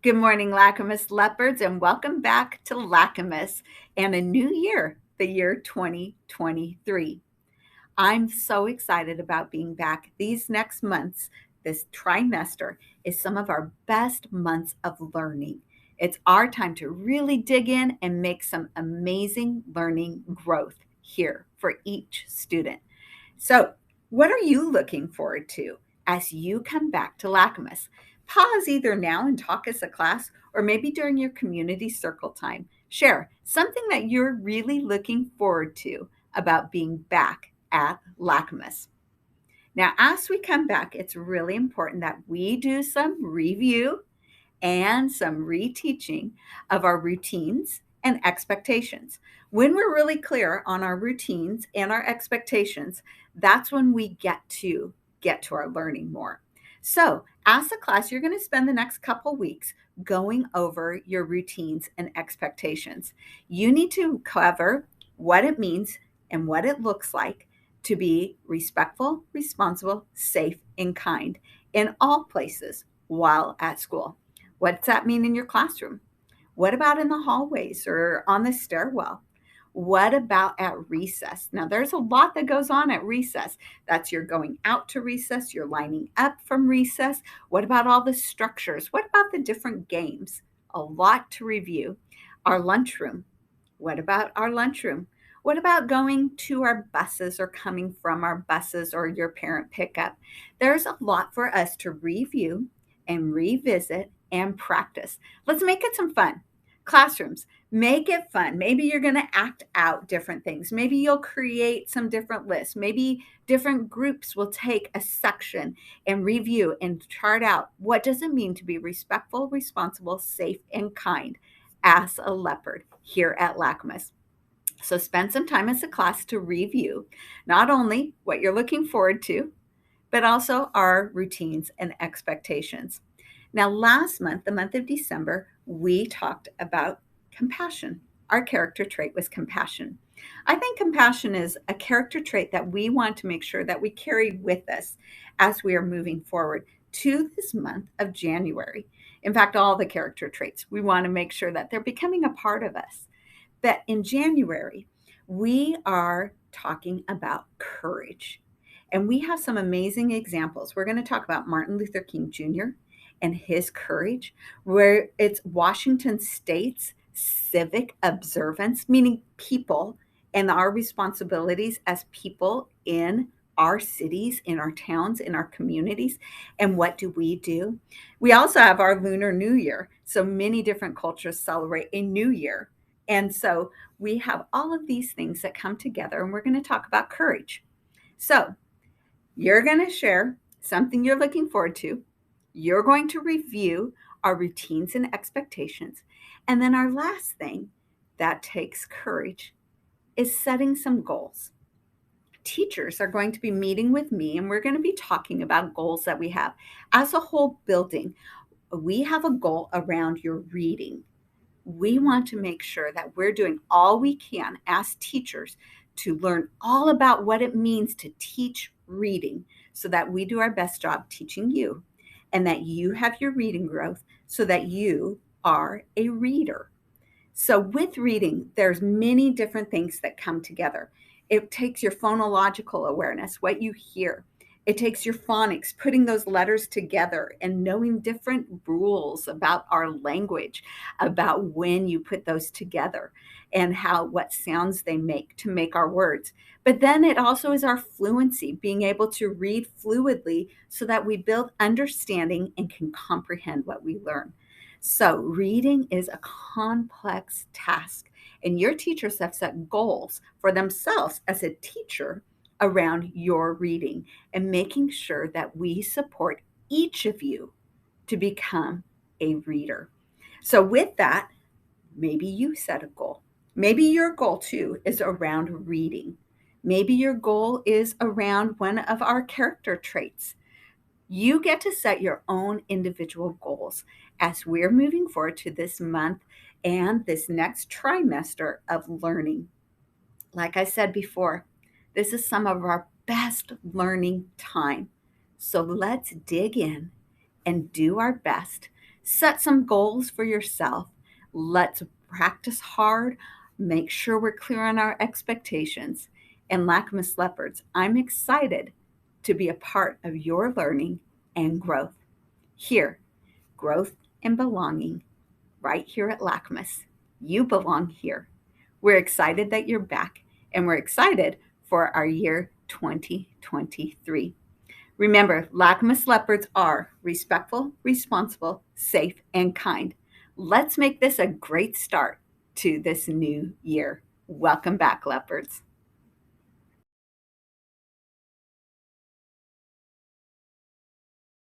Good morning, Lacamas Leopards, and welcome back to Lacamas and a new year, the year 2023. I'm so excited about being back. These next months, this trimester, is some of our best months of learning. It's our time to really dig in and make some amazing learning growth here for each student. So, what are you looking forward to as you come back to Lacamas? Pause either now and talk as a class, or maybe during your community circle time. Share something that you're really looking forward to about being back at Lacamas. Now, as we come back, it's really important that we do some review and some reteaching of our routines and expectations. When we're really clear on our routines and our expectations, that's when we get to our learning more. So, as a class, you're going to spend the next couple weeks going over your routines and expectations. You need to cover what it means and what it looks like to be respectful, responsible, safe, and kind in all places while at school. What's that mean in your classroom? What about in the hallways or on the stairwell? What about at recess? Now, there's a lot that goes on at recess. That's you're going out to recess, you're lining up from recess. What about all the structures? What about the different games? A lot to review. Our lunchroom. What about our lunchroom? What about going to our buses or coming from our buses or your parent pickup? There's a lot for us to review and revisit and practice. Let's make it some fun. Classrooms, make it fun. Maybe you're going to act out different things. Maybe you'll create some different lists. Maybe different groups will take a section and review and chart out what does it mean to be respectful, responsible, safe, and kind as a leopard here at Lacamas. So spend some time as a class to review not only what you're looking forward to, but also our routines and expectations. Now, last month, the month of December, we talked about compassion. Our character trait was compassion. I think compassion is a character trait that we want to make sure that we carry with us as we are moving forward to this month of January. In fact, all the character traits, we want to make sure that they're becoming a part of us. But in January, we are talking about courage. And we have some amazing examples. We're going to talk about Martin Luther King Jr. and his courage, where it's Washington State's civic observance, meaning people and our responsibilities as people in our cities, in our towns, in our communities. And what do? We also have our Lunar New Year. So many different cultures celebrate a new year. And so we have all of these things that come together, and we're going to talk about courage. So you're going to share something you're looking forward to. You're going to review our routines and expectations. And then our last thing that takes courage is setting some goals. Teachers are going to be meeting with me, and we're going to be talking about goals that we have. As a whole building, we have a goal around your reading. We want to make sure that we're doing all we can as teachers to learn all about what it means to teach reading so that we do our best job teaching you and that you have your reading growth so that you are a reader. So with reading, there's many different things that come together. It takes your phonological awareness, what you hear. It takes your phonics, putting those letters together and knowing different rules about our language, about when you put those together and what sounds they make to make our words. But then it also is our fluency, being able to read fluidly so that we build understanding and can comprehend what we learn. So reading is a complex task, and your teachers have set goals for themselves as a teacher around your reading and making sure that we support each of you to become a reader. So, with that, maybe you set a goal. Maybe your goal too is around reading. Maybe your goal is around one of our character traits. You get to set your own individual goals as we're moving forward to this month and this next trimester of learning. Like I said before, this is some of our best learning time. So let's dig in and do our best Set some goals for yourself. Let's practice hard. Make sure we're clear on our expectations. And Lacamas Leopards, I'm excited to be a part of your learning and growth. Here, growth and belonging, right here at Lacamas. You belong here. We're excited that you're back, and we're excited for our year 2023. Remember, Lacamas leopards are respectful, responsible, safe, and kind. Let's make this a great start to this new year. Welcome back, leopards.